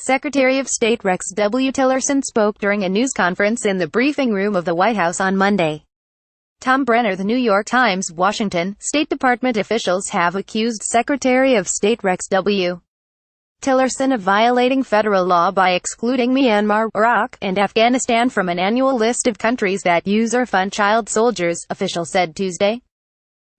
Secretary of State Rex W. Tillerson spoke during a news conference in the briefing room of the White House on Monday. Tom BrennerThe New York Times, Washington, State Department officials have accused Secretary of State Rex W. Tillerson of violating federal law by excluding Myanmar, Iraq, and Afghanistan from an annual list of countries that use or fund child soldiers, officials said Tuesday.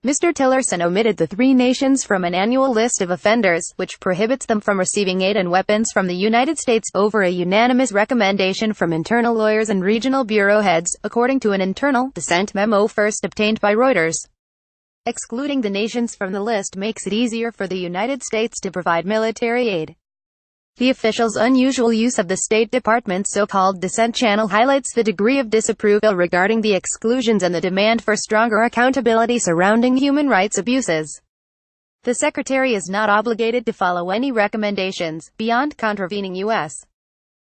Mr. Tillerson omitted the three nations from an annual list of offenders, which prohibits them from receiving aid and weapons from the United States, over a unanimous recommendation from internal lawyers and regional bureau heads, according to an internal dissent memo first obtained by Reuters. Excluding the nations from the list makes it easier for the United States to provide military aid. The official's unusual use of the State Department's so-called dissent channel highlights the degree of disapproval regarding the exclusions and the demand for stronger accountability surrounding human rights abuses. The Secretary is not obligated to follow any recommendations, beyond contravening U.S.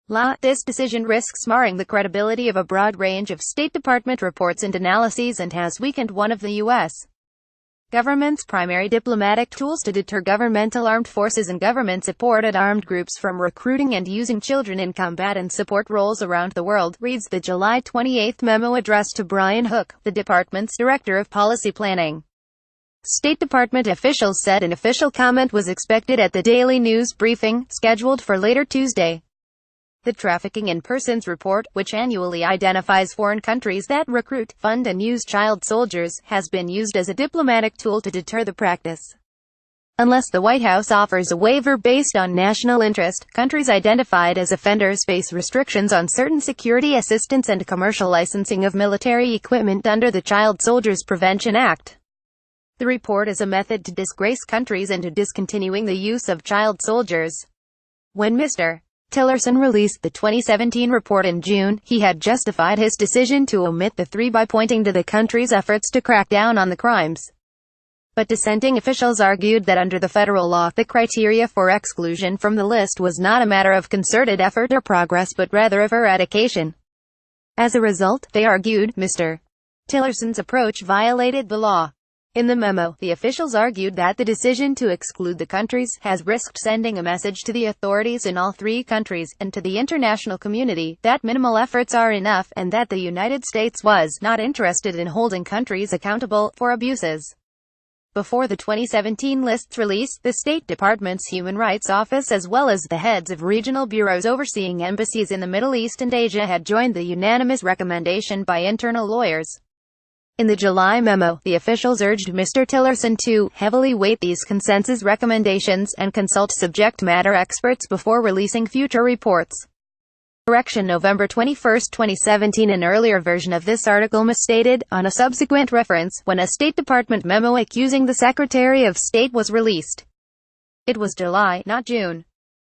law. This decision risks marring the credibility of a broad range of State Department reports and analyses and has weakened one of the U.S. government's primary diplomatic tools to deter governmental armed forces and government-supported armed groups from recruiting and using children in combat and support roles around the world, reads the July 28 memo addressed to Brian Hook, the department's Director of Policy Planning. State Department officials said an official comment was expected at the daily news briefing, scheduled for later Tuesday. The Trafficking in Persons Report, which annually identifies foreign countries that recruit, fund and use child soldiers, has been used as a diplomatic tool to deter the practice. Unless the White House offers a waiver based on national interest, countries identified as offenders face restrictions on certain security assistance and commercial licensing of military equipment under the Child Soldiers Prevention Act. The report is a method to disgrace countries into discontinuing the use of child soldiers. When Mr. Tillerson released the 2017 report in June, he had justified his decision to omit the three by pointing to the country's efforts to crack down on the crimes. But dissenting officials argued that under the federal law, the criteria for exclusion from the list was not a matter of concerted effort or progress but rather of eradication. As a result, they argued, Mr. Tillerson's approach violated the law. In the memo, the officials argued that the decision to exclude the countries has risked sending a message to the authorities in all three countries, and to the international community, that minimal efforts are enough, and that the United States was not interested in holding countries accountable for abuses. Before the 2017 list's release, the State Department's Human Rights Office as well as the heads of regional bureaus overseeing embassies in the Middle East and Asia had joined the unanimous recommendation by internal lawyers. In the July memo, the officials urged Mr. Tillerson to heavily weight these consensus recommendations and consult subject matter experts before releasing future reports. Correction: November 21, 2017. An earlier version of this article misstated, on a subsequent reference, when a State Department memo accusing the Secretary of State was released. It was July, not June.